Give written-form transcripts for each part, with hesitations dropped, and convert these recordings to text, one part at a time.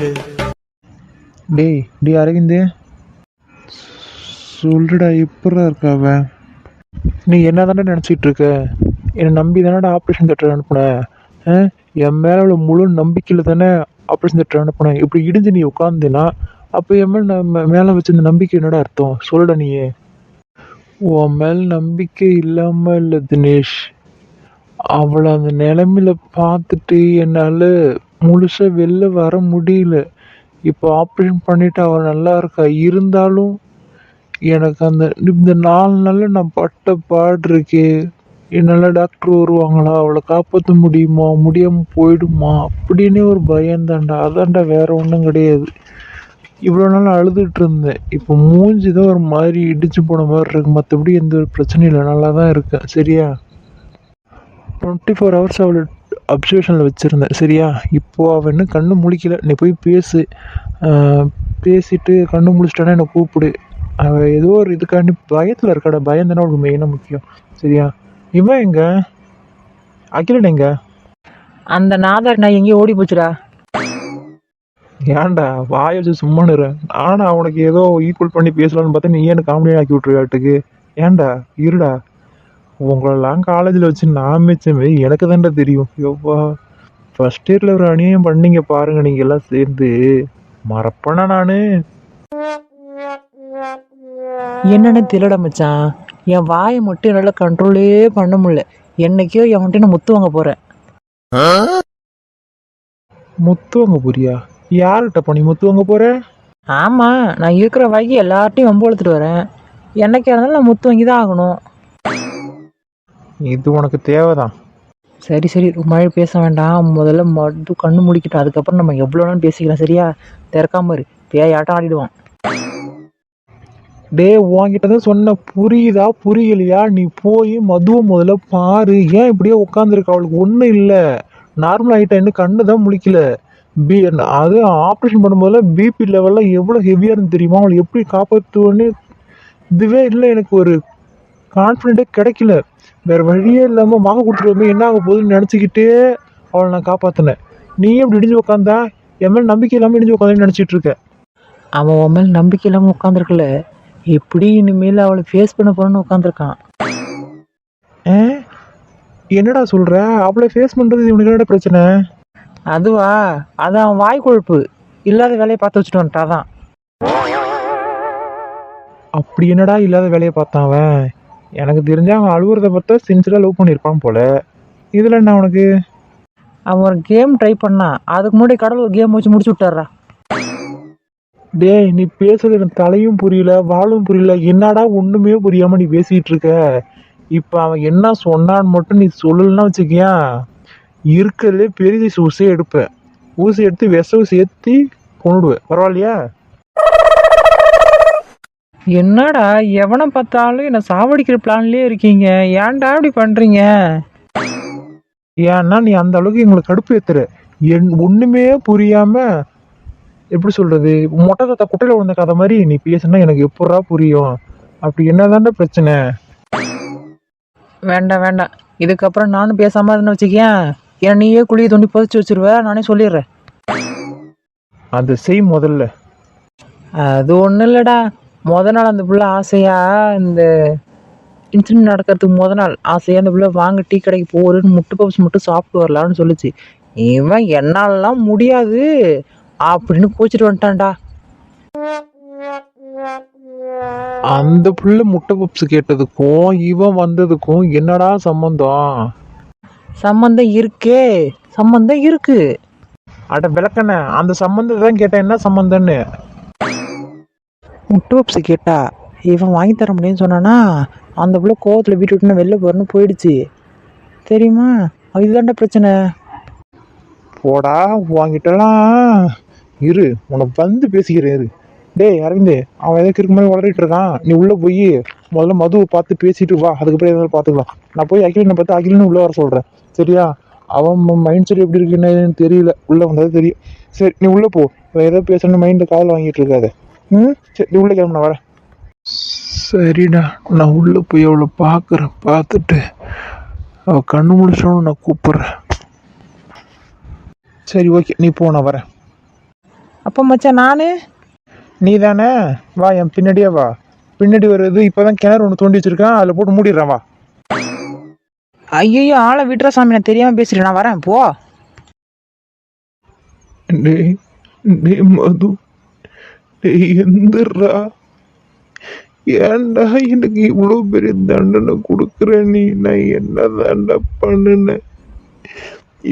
டேய் அரவிந்து, சொல்லுடா எப்படா இருக்காவ? நீ என்ன தானே நினச்சிட்டு இருக்க? என்னை நம்பி தானடா ஆப்ரேஷன் தேட்டர் அனுப்புனேன். என் மேலே உள்ள முழு நம்பிக்கையில் தானே ஆப்ரேஷன் தேட்டர் அனுப்புனேன். இப்படி இடிஞ்சு நீ உட்காந்துனா அப்போ என் மேலே மேலே வச்சிருந்த நம்பிக்கை என்னடா அர்த்தம்? சொல்லுடா நீயே. உன் மேல் நம்பிக்கை இல்லாமல் இல்லை தினேஷ். அவளை அந்த நிலைமையில பார்த்துட்டு என்னால் முழுசாக வெளில வர முடியல. இப்போ ஆப்ரேஷன் பண்ணிட்டு அவள் நல்லா இருக்கா. இருந்தாலும் எனக்கு இந்த 4 நாளில் நான் பட்ட பாடு இருக்கே. என்னால் டாக்டர் வருவாங்களா, அவளை காப்பாற்ற முடியுமா, முடியாமல் போயிடுமா அப்படின்னு ஒரு பயம்தான்டா. அதான்டா, வேற ஒன்றும் கிடையாது. இவ்வளோ நாள் அழுதுட்டு இருந்தேன். இப்போ மூஞ்சி தான் ஒரு மாதிரி இடிச்சு போன மாதிரி இருக்கு. மற்றபடி எந்த ஒரு பிரச்சனையும் இல்லை, நல்லா தான் இருக்கேன். சரியா? 24 ஹவர்ஸ் அவளை அப்சர்வேஷனில் வச்சுருந்தேன். சரியா? இப்போது அவள் இன்னும் கண்ணு முழிக்கல. நீ போய் பேசிட்டு கண்ணு முழிச்சிட்டானா என்னை கூப்பிடு. அவள் ஏதோ ஒரு இதுக்காண்டி பயத்தில் இருக்காடா. பயம் தானே அவளுக்கு மெயினாக முக்கியம். சரியா? இவன் எங்க? அகிலன் எங்க? அந்த நாதாரி நான் எங்கேயும் ஓடி போச்சுடா. ஏன்டா வாய வச்சு சும்மா நிற? நானும் அவனுக்கு ஏதோ ஈக்குவல் பண்ணி பேசலான்னு பார்த்தா நீ ஏன்னு காமெடி ஆக்கி விட்டுருக்காட்டுக்கு. ஏன்டா இருடா, உங்களெல்லாம் காலேஜில் வச்சு நான் மிச்சமே எனக்கு தான்டா தெரியும். எவ்வா ஃபர்ஸ்ட் இயரில் ஒரு அநியாயம் பண்ணீங்க பாருங்க, நீங்கள் எல்லாம் சேர்ந்து. மறப்பனா நான்? என்னன்னு தெரியல மச்சான். என் வாயை மட்டும் என்னால் கண்ட்ரோலே பண்ண முடியல. என்னைக்கோ என்கிட்ட நான் முத்து வாங்க போகிறேன். முத்து வாங்க போறியா? யார்கிட்ட பண்ணி முத்து வாங்க போற? ஆமாம், நான் இருக்கிற வாய்க்கு எல்லார்ட்டையும் வம்பு வளர்த்துட்டு வரேன். என்னைக்கா இருந்தாலும் நான் முத்து வாங்கி தான் ஆகணும். இது உனக்கு தேவைதான். சரி ரொம்ப பேச வேண்டாம். முதல்ல மட்டும் கண்ணு முடிக்கிட்டோம், அதுக்கப்புறம் நம்ம எவ்வளோ நாள் பேசிக்கலாம். சரியா? திறக்காம இரு, பேயாட்டம் ஆடிடுவான். டே, உன்கிட்ட தான் சொன்ன, புரியுதா புரியலையா? நீ போய் மதுவை முதல்ல பாரு. ஏன் இப்படியே உட்காந்துருக்க? அவளுக்கு ஒன்றும் இல்லை, நார்மல் ஆகிட்டா. இன்னும் கண்ணு தான் முழிக்கல. அது ஆப்ரேஷன் பண்ணும்போதுல பிபி லெவல்லாம் எவ்வளோ ஹெவியாக இருந்து தெரியுமா? அவளை எப்படி காப்பாற்றுவோன்னு இதுவே இல்லை. எனக்கு ஒரு கான்ஃபிடென்ட்டே கிடைக்கல. வேறு வழியே இல்லாமல் வாங்க கொடுத்துருவோமே, என்ன ஆக போகுதுன்னு நினச்சிக்கிட்டே அவளை நான் காப்பாற்றினேன். நீயும் இப்படி இடிஞ்சு உட்காந்தா என் மேலே நம்பிக்கை இல்லாமல் இடிஞ்சு உட்காந்துன்னு நினச்சிட்டு இருக்க. அவன் உன் மேலே நம்பிக்கை இல்லாமல் உட்காந்துருக்கல, எப்படி இனிமேல் அவளை ஃபேஸ் பண்ண போகிறோன்னு உட்காந்துருக்கான். என்னடா சொல்கிற? அவளை ஃபேஸ் பண்ணுறது இவனுக்கு என்னடா பிரச்சனை? அதுவா, அது அவன் வாய் கொழுப்பு. இல்லாத வேலையை பார்த்து வச்சுட்டு வந்துட்டாதான். அப்படி என்னடா இல்லாத வேலையை பார்த்தான் அவன்? எனக்கு தெரிஞ்சா அவன் அழுவுறத பார்த்தா சின்சியராக லவ் பண்ணியிருப்பான் போல. இதில் என்ன அவனுக்கு? அவன் ஒரு கேம் ட்ரை பண்ணான், அதுக்கு முன்னாடி கடவுள் ஒரு கேம் வச்சு முடிச்சு விட்டாரா. டேய், நீ பேசுறது எனக்கு தலையும் புரியல வாழும் புரியல. என்னடா ஒன்றுமே புரியாமல் நீ பேசிகிட்டு இருக்க? இப்போ அவன் என்ன சொன்னான்னு மட்டும் நீ சொல்லலன்னா வச்சுக்கியா, இருக்கிறதுலே பெரிய ஊசியை எடுப்பேன். ஊசி எடுத்து விஷ ஊசி ஏற்றி கொண்டுடுவேன். பரவாயில்லையா? என்னடா எவனை பார்த்தாலும் என்னை சாவடிக்கிற பிளான்லேயே இருக்கீங்க. ஏன்டா இப்படி பண்ணுறீங்க? ஏன்னா நீ அந்த அளவுக்கு எங்களுக்கு கடுப்பு ஏத்துற. ஒன்றுமே புரியாமல், எப்படி சொல்கிறது, மொட்டை தாத்தா குட்டையில் விழுந்த கதை மாதிரி நீ பேசுனா எனக்கு எப்படா புரியும்? அப்படி என்னதான்டா பிரச்சனை? வேண்டாம், இதுக்கப்புறம் நானும் பேசாமல் இருந்தேன்னு வச்சுக்கேன், ஏன்னா நீயே குழியை தோண்டி புதைச்சி வச்சிருவ. நானே சொல்லிடுறேன். அதை செய் முதல்ல. அது ஒன்றும் இல்லைடா. நாள் அந்த பிள்ளை ஆசையாக, இந்த இன்சிடென்ட் நடக்கிறதுக்கு நாள் ஆசையாக அந்த பிள்ளை வாங்க டீ கடைக்கு போகிறேன்னு முட்டை பப்ஸ் மட்டும் சாப்பிட்டு வரலான்னு சொல்லிச்சு. இவன் என்னாலலாம் முடியாது அப்படின்னு கோச்சிட்டு வந்துட்டான்டா. அந்த புள்ள முட்டை பப்ஸ் கேட்டதுக்கும் இவன் வந்ததுக்கும் என்னடா சம்பந்தம்? சம்பந்தம் இருக்கே, சம்பந்தம் இருக்கு. அட விளக்கண்ண, அந்த சம்பந்தம் தான் கேட்டேன், என்ன சம்பந்தம்னு. முட்டை பப்ஸ் கேட்டா இவன் வாங்கி தர முடியும்னு சொன்னானா, அந்த பிள்ளை கோவத்தில் வீட்டு விட்டுனா வெளில போகிறன்னு போயிடுச்சு. தெரியுமா? இதுதான்டா பிரச்சனை. போடா, வாங்கிட்டலாம். இரு, உனக்கு வந்து பேசிக்கிறேன் இரு. டேய் அரவிந்த், அவன் எதுக்கு இருக்க மாதிரி வளரிட்டு இருக்கான். நீ உள்ளே போய் முதல்ல மதுவை பார்த்து பேசிட்டு வா, அதுக்கப்புறம் எதாவது பார்த்துக்கலாம். நான் போய் அகிலனை பார்த்து அகிலன்னு உள்ளே வர சொல்கிறேன். சரியா? அவன் மைண்ட் செட் எப்படி இருக்குன்னு தெரியல, உள்ளே வந்தது தெரியும். சரி, நீ உள்ளே போ. ஏதோ பேசணும்னு மைண்டில் காதில் வாங்கிட்டு இருக்காது. சரி, நீ உள்ளே கிளம்பு, நான் வரேன். சரிடா, நான் உள்ளே போய் அவளை பார்க்குறேன். பார்த்துட்டு அவள் கண்ணு முடிச்சோன்னு நான் கூப்பிட்றேன். சரி, ஓகே, நீ போ, நான் வரேன். அப்போ மச்சான் நான் நீ தானே? வா என் பின்னாடியே வா. பின்னாடி வருது. இப்போ தான் கிணறு ஒன்று தோண்டி வச்சிருக்கான், அதில் போட்டு மூடிடுறான். வா. ஐயோ ஆளை விட்டுற சாமி, நான் தெரியாமல் பேசுகிறேன், நான் வரேன் போ. டேய் டேய் மது, டேய் எந்திரா. ஏன்டா எனக்கு இவ்வளோ பெரிய தண்டனை கொடுக்குற நீ? நான் என்ன தாண்டா பண்ணினேன்?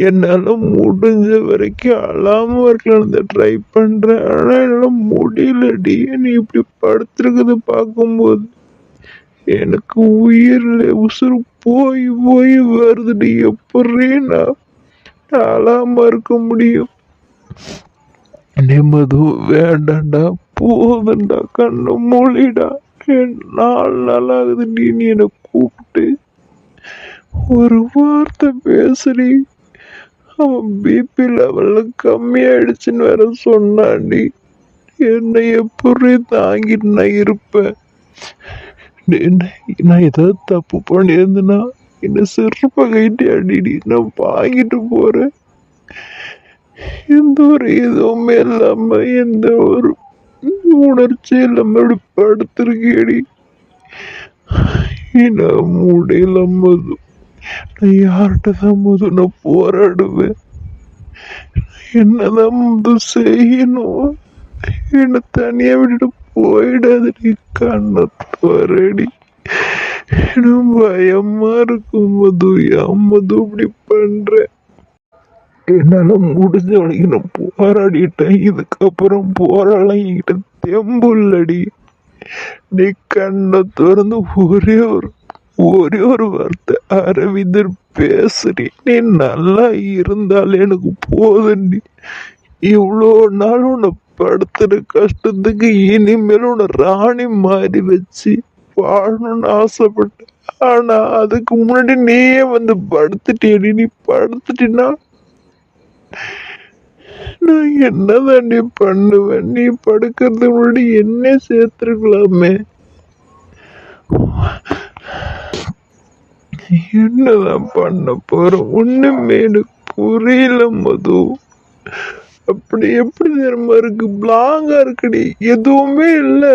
என்னால் முடிஞ்ச வரைக்கும் அழாம இருக்கலாம்னு ட்ரை பண்ணுறேன், ஆனால் என்னால் முடியலடி. நீ இப்படி படுத்துருக்குது பார்க்கும்போது எனக்கு உயிரில் உசுறு போய் போய் வருதுடி. எப்படி நான் அழாம இருக்க முடியும்? நிம்மது வேண்டாண்டா, போதுண்டா, கண்ணு மூடிடா. 4 நாள் ஆகுது நீ என்னை கூப்பிட்டு ஒரு வார்த்தை பேசுறி. அவன் பிபி லெவலில் கம்மியாயிடுச்சுன்னு வேற சொன்னாண்டி. என்னை எப்படி தாங்கிட்டு நான் இருப்பேன்? நான் ஏதாவது தப்பு பண்ணியிருந்தேன்னா என்னை செருப்பை கைட்டு அடிடி. நான் வாங்கிட்டு போறேன். எந்த ஒரு எதுவுமே இல்லாம, எந்த ஒரு உணர்ச்சி இல்லாம அப்படி படுத்திருக்கேடி. நான் முடியல மது. நான் யார்கிட்ட தான் மது நான் போராடுவேன்? என்னதான் மது செய்யணும்? என்னை தனியா விட்டுட்டு போயிடாதடி. கண்ணத்தோரடி. எனக்கு பயமா இருக்கும் மது. ஏன் மது இப்படி பண்றேன்? என்னால முடிஞ்ச வரைக்கும் நான் போராடிட்டேன். இதுக்கப்புறம் போராட என்கிட்ட தெம்பு இல்லடி. நீ கண்ணை திறந்து ஒரே ஒரு வார்த்தை அரவிந்தர் பேசுறி. நீ நல்லா இருந்தாலே எனக்கு போதண்டி. இவ்வளோ நாள் உன்னை படுத்துற கஷ்டத்துக்கு இனிமேல் உன்னை ராணி மாதிரி வச்சு வாழணும்னு ஆசைப்பட்டேன். ஆனா அதுக்கு முன்னாடி நீயே வந்து படுத்துட்டேடி. நீ படுத்துட்டினா நான் என்னதான் நீ பண்ணுவேன்? நீ படுக்கிறதுக்கு முன்னாடி என்ன சேர்த்துருக்கலாமே. என்னதான் பண்ண போறோம்? ஒண்ணுமே எனக்கு புரியல மது. அப்படி எப்படி தெரியுமா இருக்கு? பிளாங்கா இருக்குடி, எதுவுமே இல்லை.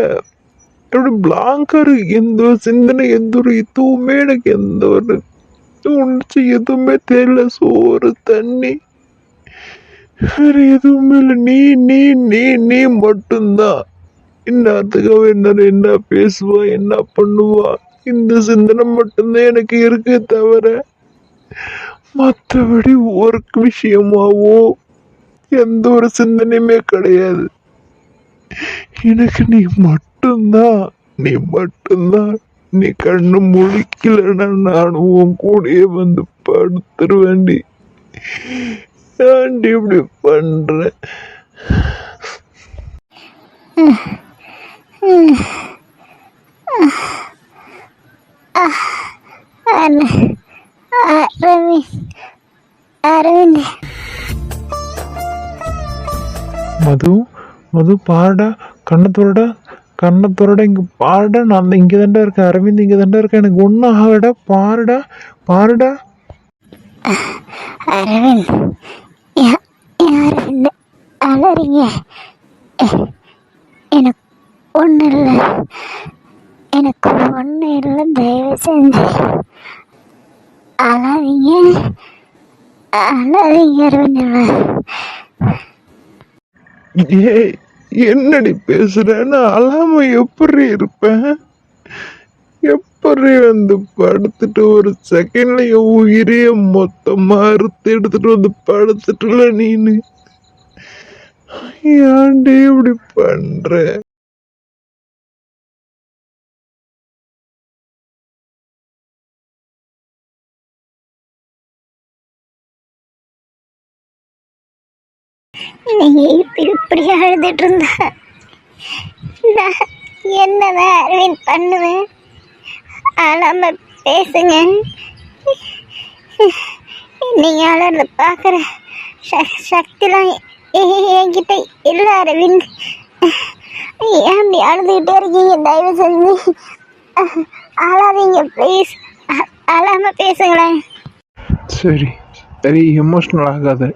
எப்படி பிளாங்கா இருக்கு? எந்த ஒரு சிந்தனை, எந்த ஒரு எதுவுமே எனக்கு, எந்த ஒரு உணர்ச்சி எதுவுமே தெரியல. சோறு தண்ணி வேற எதுவுமே இல்லை. நீ நீ நீ நீ மட்டும்தான். இன்னத்துக்காக என்ன பேசுவா, என்ன பண்ணுவா, இந்த சிந்தனை மட்டும்தான் எனக்கு இருக்கே தவிர மற்றபடி ஒர்க் விஷயமாவோ எந்த ஒரு சிந்தனையுமே கிடையாது. எனக்கு நீ மட்டும்தான். நீ மட்டும்தான். நீ கண்ணு முழிக்கலன்னா நானும் உன் கூடயே வந்து படுத்துருவேண்டி. ஏன்டி இப்படி பண்ற? மது மது பாருடா, கண்ணத்தோட இங்க பாருடா. நான் இங்க தாண்டா இருக்கேன். அரவிந்த் இங்க தாண்டா இருக்கேன். எனக்கு ஒன்றும் ஆகலடா. பாருடா பாருடா. அரவிந்த், யார் அலறீங்க? எனக்கு ஒன்றும் இல்லை, எனக்கு ஒன்றும் இல்லை. தயவு செஞ்சு அழாதீங்க அரவிந்த். ஏய், என்னடி பேசுறேன்னு அழாம எப்படி இருப்பேன்? எப்படி வந்து படுத்துட்டு ஒரு செகண்ட்ல என் உயிரைய மொத்தமா அறுத்து எடுத்துட்டு வந்து படுத்துட்டுல நீனு? ஏன்டி இப்படி பண்ற? நீங்க இப்படி அழுதுட்டு இருந்தா நான் என்னதான் அரவிந்த் பண்ணுவேன்? அழாம பேசுங்க. நீங்க அழறத பார்க்குற சக்திலாம் என்கிட்ட இல்லை அரவிந்த். ஏன் அப்படி அழுதுகிட்டே இருக்கீங்க? தயவு செஞ்சு அழாதீங்க ப்ளீஸ். அழாம பேசுங்களேன். சரி சரி, எமோஷ்னல் ஆகாத.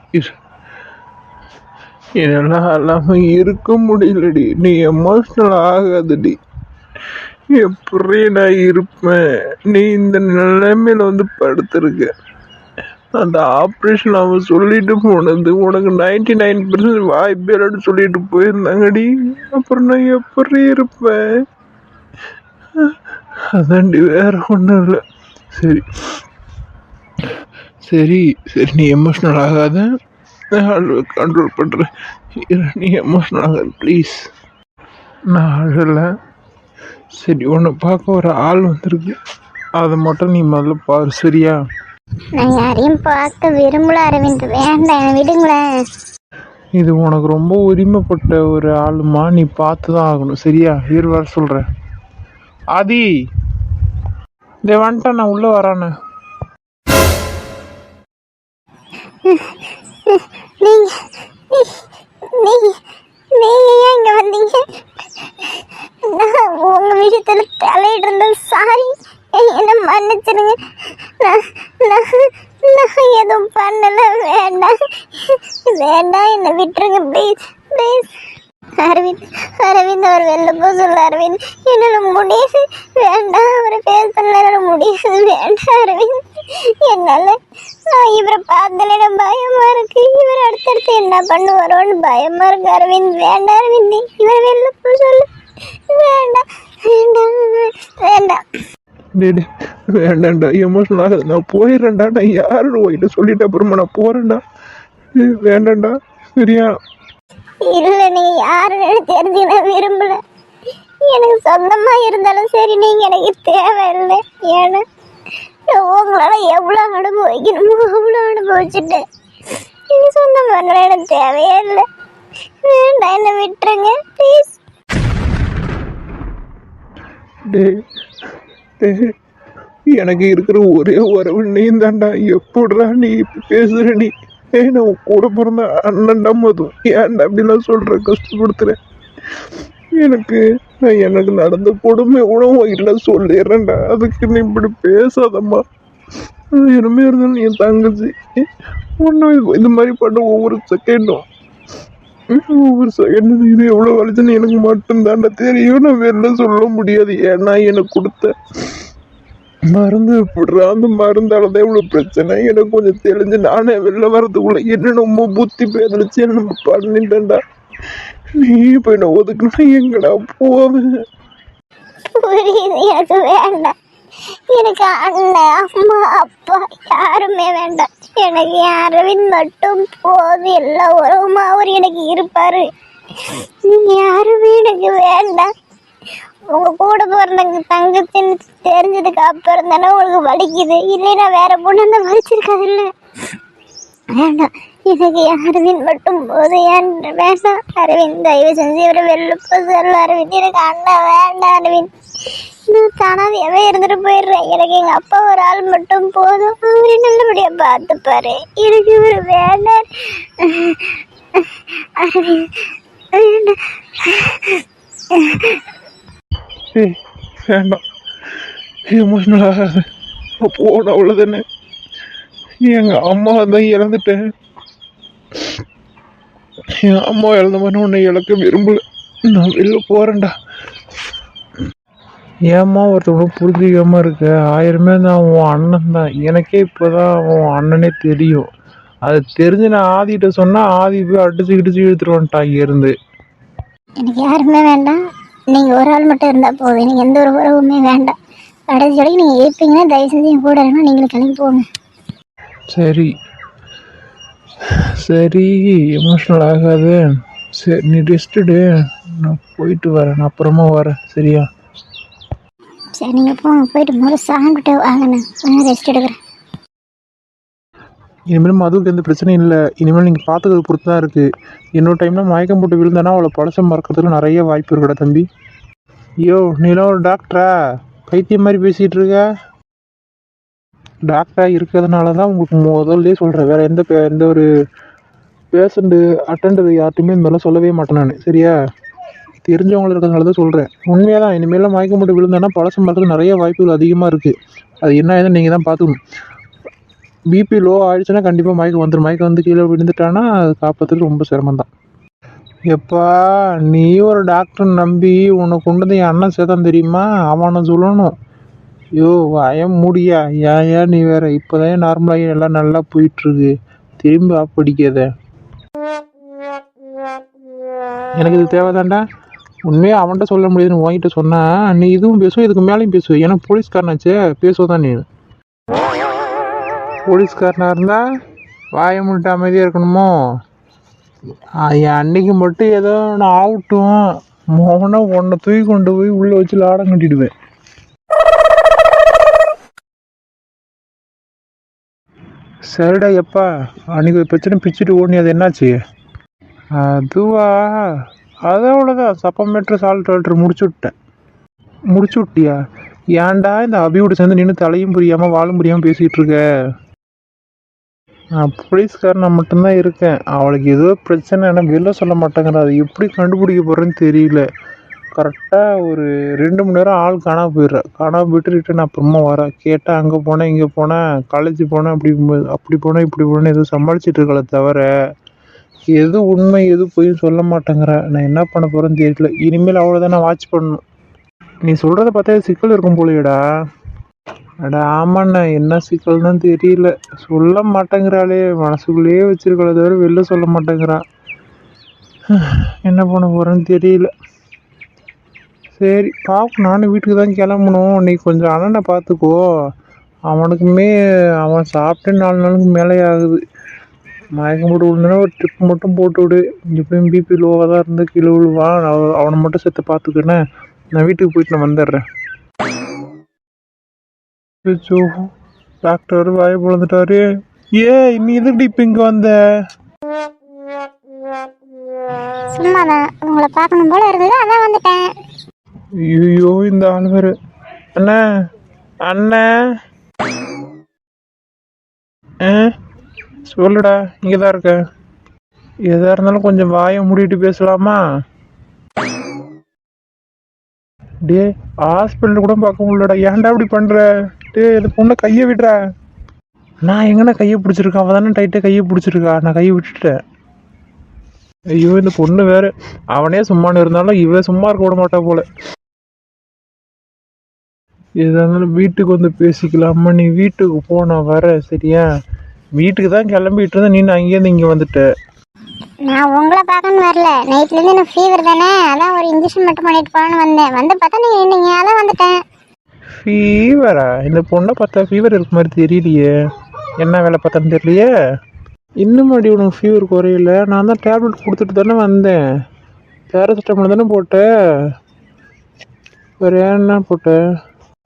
என்னால் இல்லாமல் இருக்க முடியலடி. நீ எமோஷ்னல் ஆகாதடி. எப்படி நான் இருப்பேன்? நீ இந்த நிலைமையில வந்து படுத்திருக்க. அந்த ஆப்ரேஷன் அவன் சொல்லிட்டு போனது உனக்கு 99% வாய்ப்பு இல்லைன்னு சொல்லிட்டு போயிருந்தாங்கடி. அப்புறம் நான் எப்படி இருப்பேன்? அதாண்டி, வேற ஒன்றும் இல்லை. சரி சரி சரி, நீ எமோஷ்னல் ஆகாத. கண்ட்ரோல் பண்ணுறேன். நீ எமோஷ்னல் ஆகாத ப்ளீஸ். நான் அழலை. சரி, உன்னை பார்க்க ஒரு ஆள் வந்திருக்கு. அதை மட்டும் நீ முதல்ல பாரு, சரியா? நான் யாரையும் பார்க்க விரும்பல அரவிந்த், வேண்டாம், என்னை விடுங்களேன். இது உனக்கு ரொம்ப உரிமைப்பட்ட ஒரு ஆளுமா, நீ பார்த்து தான் ஆகணும், சரியா? இரு, வர சொல்கிறேன். ஆதி, இதே வந்துட்டேன், நான் உள்ளே வரானே. நீங்க நீங்க நீங்க ஏன் இங்க வந்தீங்க? நான் உங்க விஷயத்துல தலையிட்டு இருந்தேன். சாரி, என்ன மன்னிச்சிருங்க. நான் நான் நான் எதுவும் பண்ணல. வேண்டாம் வேண்டாம், என்னை விட்டுருங்க ப்ளீஸ் ப்ளீஸ். அரவிந்த் அரவிந்த், அவர் வெளில போக சொல்ல அரவிந்த். என்னால் முடியாது. வேண்டாம், அவரை பேசல, என்னால் முடியாது. வேண்டாம் அரவிந்த், என்னால். நான் இவரை பார்த்தாலே எனக்கு பயமா இருக்கு. இவர் அடுத்தடுத்து என்ன பண்ணுவாரோன்னு பயமா இருக்கு அரவிந்த். வேண்டாம் அரவிந்த், இவரை வெளில போக சொல்லு. வேண்டாம் வேண்டாம் வேண்டாம். டேடி, வேண்டாண்டா, எமோஷனல் ஆகாது. நான் போயிடுறேன்டா. நான் யாருன்னு போயிட்டு சொல்லிட்டு அப்புறமா நான் போகிறேன்டா. வேண்டாண்டா, சரியா? இல்லை, நீங்க யாருன்னு தெரிஞ்சுக்க நான் விரும்பல. எனக்கு சொந்தமா இருந்தாலும் சரி, நீங்க எனக்கு தேவையில்லை. ஏன்னா உங்களால எவ்வளோ அனுபவிக்கணுமோ அவ்வளோ அனுபவிச்சுட்டேன். நீங்க சொந்தம் பண்ண எனக்கு தேவையே இல்லை. வேண்டாம், என்னை விட்டுருங்க ப்ளீஸ். டே டே, எனக்கு இருக்கிற ஒரே உறவு நீ தான்டா. எப்படிடா நீ இப்போ பேசுகிற? நீ நான் கூட பிறந்த அண்ணன்டா. மதும் ஏன்டா அப்படிலாம் சொல்கிற, கஷ்டப்படுத்துகிறேன். எனக்கு நடந்த கொடுமை உணவு இல்லை சொல்லிடுறேன்டா. அதுக்கு நீ இப்படி பேசாதம்மா. இனிமே இருந்தாலும் என் தங்கச்சி ஒன்றும் இது மாதிரி பண்ண ஒவ்வொரு செகண்டும் இது எவ்வளோ வலிச்சுன்னு எனக்கு மட்டும்தான்டா தெரியும். நான் வெளில சொல்ல முடியாது. ஏன்னா எனக்கு கொடுத்த மருந்து விடுறா, அந்த மருந்தாலதான் இவ்வளவு பிரச்சனை. எனக்கு கொஞ்சம் தெளிஞ்சு நானே வெளில வர்றதுக்குள்ள என்ன ரொம்ப புத்தி பேதலிச்சு என்ன நம்ம பண்ணிட்டேன்டா. நீ இப்ப என்ன ஒதுக்குனா எங்கடா போவேன்? புரியுது, எனக்கு வேண்டாம். எனக்கு அண்ணன், அம்மா, அப்பா யாருமே வேண்டாம். எனக்கு என் அரவிந்த் மட்டும் போதும். எல்லா உறவுமா அவர் எனக்கு இருப்பாரு. நீங்க யாருமே எனக்கு வேண்டாம். உங்க கூட பிறந்த தங்கச்சின்னு தெரிஞ்சதுக்கு அப்புறம் தானே உங்களுக்கு வலிக்குது. இல்லைன்னா வேற பொண்ணு அந்த வலிச்சிருக்காது. இல்லை, வேண்டாம், எனக்கு அரவிந்த் மட்டும் போதும். ஏன் வேண்டாம் அரவிந்த், தயவு செஞ்சு இவரை வெளில போக சொல்ல அரவிந்த். எனக்கு அண்ணன் வேண்டாம் அரவிந்த். நான் தானாவே இருந்துட்டு போயிடுறேன். எனக்கு எங்க அப்பா ஒரு ஆள் மட்டும் போதும். அவரு நல்லபடியா பார்த்துப்பாரு. எனக்கு இவர் வேண்டாம் அரவிந்த், வேண்டாம். வேண்டாம், எமோஷனல் ஆகாது. போன அவ்வளோதானே. எங்கள் அம்மா தான் இழந்துட்டேன். என் அம்மா இழந்த மாதிரி உன்னை இழக்க விரும்பல. நான் வெளில போகிறேன்டா. ஏம்மா ஒருத்தவங்க புரிஞ்சிக்காம இருக்க? 1000 தான் உன் அண்ணன் தான். எனக்கே இப்போதான் உன் அண்ணனே தெரியும். அது தெரிஞ்சு நான் ஆதிகிட்ட சொன்னால் ஆதி போய் அடிச்சு இழுத்துருவான்ட்டான் இங்கேருந்து. எனக்கு யாருமே வேண்டாம். நீங்க ஒரு ஆள் மட்டும் இருந்தா போதும். எனக்கு எந்த ஒரு உறவுமே வேண்டாம். கடைசி வரைக்கும் நீங்க இருப்பீங்கன்னா தயவு செஞ்சு என் கூட இருந்தா நீங்களும் கிளம்பி போங்க. சரி சரி, எமோஷ்னல் ஆகாது. சரி, நீ ரெஸ்ட்டுடு. நான் போயிட்டு வரேன், நான் அப்புறமா வரேன், சரியா? சரி, நீங்க போங்க. போயிட்டு முதல்ல சாப்பிட்டு வாங்கண்ணா, கொஞ்சம் ரெஸ்ட் எடுக்கிறேன். இனிமேல் மதுவுக்கு எந்த பிரச்சனையும் இல்லை. இனிமேல் நீங்கள் பார்த்துக்கிறது பொறுத்து தான் இருக்குது. இன்னொரு டைம்லாம் மயக்கம் போட்டு விழுந்தானா அவளை பழசம் மறக்கிறதுக்கு நிறைய வாய்ப்பு இருக்குடா தம்பி. ஐயோ, நீலாம் ஒரு டாக்டரா? பைத்தியம் மாதிரி பேசிகிட்டு இருக்க. டாக்டராக இருக்கிறதுனால தான் உங்களுக்கு முதல்ல சொல்கிறேன். வேறு எந்த ஒரு பேஷண்ட்டு அட்டண்டர் யார்ட்டையுமே இந்த மாதிரிலாம் சொல்லவே மாட்டேன் நான், சரியா? தெரிஞ்சவங்கள இருக்கிறதுனால தான் சொல்கிறேன். உண்மையாக தான். இனிமேலாம் மயக்கம் போட்டு விழுந்தானா பழசம் மறக்கிறதுக்கு நிறைய வாய்ப்புகள் அதிகமாக இருக்குது. அது என்ன ஆகுதுன்னு நீங்கள் தான் பார்த்துக்கணும். பிபி லோ ஆகிடுச்சுன்னா கண்டிப்பாக மயக்கம் வந்துடும். மயக்கம் வந்து கீழே விழுந்துட்டானா அது காப்பாற்றுறது ரொம்ப சிரமம் தான். எப்பா நீ ஒரு டாக்டர் நம்பி உன்னை கொண்டு வந்து என் அண்ணன் சேர்த்தான் தெரியுமா? அவனை சொல்லணும். ஐயோ வாய முடியா, ஏன் நீ வேற இப்போதான் நார்மலாகி எல்லாம் நல்லா போயிட்டுருக்கு. திரும்பி படிக்காத. எனக்கு இது தேவைதான்டா. உண்மையாக அவன்கிட்ட சொல்ல முடியாதுன்னு வாங்கிட்டு சொன்னா நீ இதுவும் பேசுவோம், இதுக்கு மேலேயும் பேசுவேன். ஏன்னா போலீஸ்காரனாச்சே, பேசுவதான் நீ. போலீஸ்காரனாக இருந்தால் வாய முட்டு அமைதியாக இருக்கணுமோ? என் அன்னைக்கு மட்டும் ஏதோ நான் ஆகட்டும், மோகனா உன்னை தூக்கி கொண்டு போய் உள்ளே வச்சு லாடம் கட்டிடுவேன். சரிடா எப்பா, அன்னைக்கு ஒரு பிரச்சனை பிச்சுட்டு ஓடனி, அது என்னாச்சு? அதுவா, அவ்வளோதான். சப்பமேட்ரு சால்ட் வால்ட்ரு முடிச்சு விட்டியா? ஏன்டா இந்த அபியோடு சேர்ந்து நின்று தலையும் புரியாமல் வாழும் புரியாமல் பேசிகிட்டு இருக்க? நான் போலீஸ்காரனை மட்டும்தான் இருக்கேன். அவளுக்கு ஏதோ பிரச்சனை, ஆனால் வெளில சொல்ல மாட்டேங்கிறா. அது எப்படி கண்டுபிடிக்க போகிறேன்னு தெரியல. கரெக்டாக ஒரு 2 மணி நேரம் ஆள் காணாமல் போயிட்டு ரிட்டன் அப்புறமா வரேன். கேட்டால் அங்கே போனேன், இங்கே போனேன், காலேஜ் போனேன், அப்படி போனேன், இப்படி போனேன், எதுவும் சமாளிச்சிட்டு இருக்கல தவிர எது உண்மை எது போய் சொல்ல மாட்டேங்கிறேன். நான் என்ன பண்ண போகிறேன்னு தெரியல. இனிமேல் அவ்வளோதான், நான் வாட்ச் பண்ணணும். நீ சொல்கிறத பார்த்தா சிக்கல் இருக்கும் போலையடா. அடா ஆமாண்ணா, என்ன சிக்கல் தான் தெரியல. சொல்ல மாட்டேங்கிறாளே, மனசுக்குள்ளேயே வச்சிருக்கல தவிர வெளில சொல்ல மாட்டேங்கிறான். என்ன பண்ண போகிறேன்னு தெரியல. சரி பாப்போம், நானும் வீட்டுக்கு தான் கிளம்பணும். நீ கொஞ்சம் அண்ணனை பார்த்துக்கோ. அவனுக்குமே அவன் சாப்பிட்டு 4 நாளுக்கு மேலே ஆகுது. மயக்கம் போட்டு விழுந்தனா ஒரு ட்ரிப் மட்டும் போட்டு விடு. எப்படியும் பிபி லோவாக தான் இருந்து கீழே விழுவான். அவனை மட்டும் சேர்த்து பார்த்துக்கினேன். நான் வீட்டுக்கு போயிட்டு நான் வந்துடுறேன். டாக்டர் வாய பொழுந்துட்டாரு. நீ எதுக்கு இப்போ இங்கே வந்த? சும்மாதான், உங்களை பார்க்கணும் போல இருந்தது, அதான் வந்துட்டேன். ஐயோ இந்த ஆள் வேறு. அண்ணா அண்ணா, சொல்லுடா, இங்கே தான் இருக்க. எதா இருந்தாலும் கொஞ்சம் வாயை மூடிட்டு பேசலாமா? டே ஹாஸ்பிட்டல் கூட பார்க்க முடியலடா. ஏன்டா இப்படி பண்ணுற? டே இந்த பொண்ணை கையை விடுறா. நான் எங்கன்னா கையை பிடிச்சிருக்கேன், அவள் தானே டைட்டாக கையை பிடிச்சிருக்கா. நான் கையை விட்டுட்டேன். ஐயோ இந்த பொண்ணு வேற, அவனே சும்மானு இருந்தாலும் இவன் சும்மா இருக்க விட மாட்டா போல. எதா இருந்தாலும் வீட்டுக்கு வந்து பேசிக்கலாமா? நீ வீட்டுக்கு போன வர சரியா? வீட்டுக்கு தான் கிளம்பிட்டு இருந்தேன், நீ அங்கேருந்து இங்கே வந்துட்ட. நான் உங்களை பார்க்கணும்னு வரல. நைட்லேருந்து எனக்கு ஃபீவர் தானே, அதான் ஒரு இன்ஜெக்ஷன் மட்டும் பண்ணிட்டு போகலான்னு வந்தேன். வந்து பார்த்தா நீங்கள் என்னங்க, அதான் வந்துட்டேன். ஃபீவரா? இந்த பொண்ணை பார்த்தா ஃபீவர் இருக்க மாதிரி தெரியலையே. என்ன வேலை பார்த்தான்னு தெரியலையே. இன்னும் அடி உனக்கு ஃபீவர் குறையில? நான் தான் டேப்லெட் கொடுத்துட்டு தானே வந்தேன். பேராசிட்டமால் தானே போட்டேன். வேறு என்ன போட்டேன்?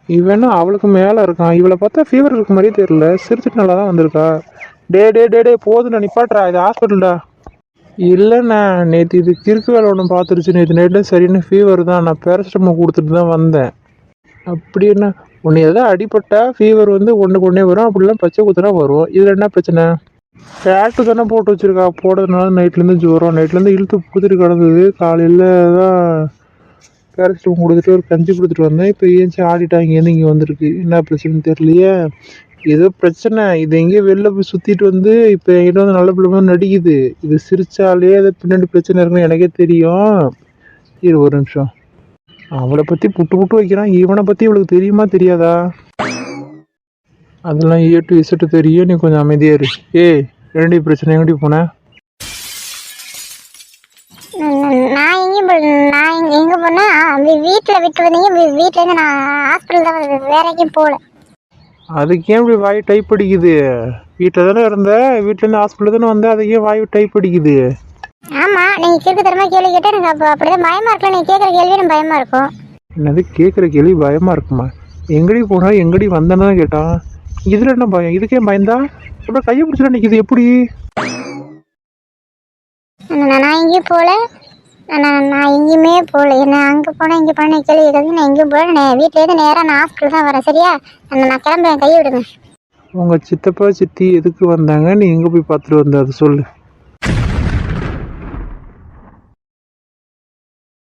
இவனா அவளுக்கு மேலே இருக்கான். இவளை பார்த்தா ஃபீவர் இருக்க மாதிரியே தெரியல. சிரிச்சிட்டு நல்லா தான் வந்திருக்கா. டே போதுண்ணா, நிப்பாட்றா, இது ஹாஸ்பிட்டல்டா. இல்லைண்ணா, நேற்று இது கிறுக்கு வேலை ஒன்று பார்த்துருச்சு. நேற்று நைட்டில் சரின்னு ஃபீவர் தான். நான் பேராசிட்டமால் கொடுத்துட்டு தான் வந்தேன். அப்படி என்ன, ஒன்று எதாவது அடிப்பட்டா ஃபீவர் வந்து ஒன்றுக்கு ஒன்றே வரும், அப்படிலாம் பச்சை குத்துனா வரும். இதில் என்ன பிரச்சனை? ஃபேட்டு தானே போட்டு வச்சுருக்கா. போடுறதுனால நைட்லேருந்து ஜுரம், நைட்லேருந்து இழுத்து கொடுத்துட்டு கிடந்தது. காலையில் தான் பேராசிட்டமால் கொடுத்துட்டு ஒரு கஞ்சி கொடுத்துட்டு வந்தேன். இப்போ ஏஞ்சி ஆடிட்டா இங்கேருந்து இங்கே வந்திருக்கு. என்ன பிரச்சனைன்னு தெரியலையே. ஏதோ பிரச்சனை. இது எங்கேயோ வெளில போய் சுற்றிட்டு வந்து இப்போ என்கிட்ட வந்து நல்ல பிள்ளை நடிக்குது. இது சிரிச்சாலே அது பின்னாடி பிரச்சனை இருக்குன்னு எனக்கே தெரியும். இது ஒரு நிமிஷம். அவளை பற்றி புட்டு வைக்கிறான். இவனை பற்றி இவளுக்கு தெரியுமா தெரியாதா? அதெல்லாம் ஏ டு இசட்டு தெரியும். நீ கொஞ்சம் அமைதியாக இரு. ரெண்டு பிரச்சனை எங்கடி போனேன்? நான் எங்கே போனேன்? வீட்டில் விட்டு வந்தீங்க. வீட்டிலேருந்து நான் ஹாஸ்பிட்டல் தான் வேற எங்கேயும் போகல. அதுக்கு ஏன் இப்படி வாய் டைப் அடிக்குது? வீட்டில் தானே இருந்த, வீட்டிலேருந்து ஹாஸ்பிட்டல் தானே வந்தேன். அதுக்கு ஏன் வாய் டைப் அடிக்குது? ஆமாம், நீங்கள் கேட்க தரமா கேள்வி கேட்டால் எனக்கு அப்போ அப்படிதான் பயமாக இருக்கலாம். நீங்கள் கேட்குற கேள்வி எனக்கு பயமாக இருக்கும். என்னது கேட்குற கேள்வி பயமாக இருக்குமா? எங்கடி போனா எங்கடி வந்தேன்னு தான் கேட்டான். இதில் என்ன பயம்? இதுக்கே பயந்தா? அப்புறம் கையை பிடிச்சிட நிற்கிது எப்படி? நான் எங்கேயும் போகல. நான் எங்கேயுமே போகல. என்ன அங்கே போனேன் இங்கே போனேன் கேள்வி கேட்குறது. நான் எங்கேயும் போகல. நான் வீட்டிலேருந்து நேராக நான் ஹாஸ்பிட்டல் தான் வரேன். சரியா? நான் கிளம்புறேன், கையை விடுங்க. உங்கள் சித்தப்பா சித்தி எதுக்கு வந்தாங்க? நீ எங்கே போய் பார்த்துட்டு வந்த அதை சொல்லு.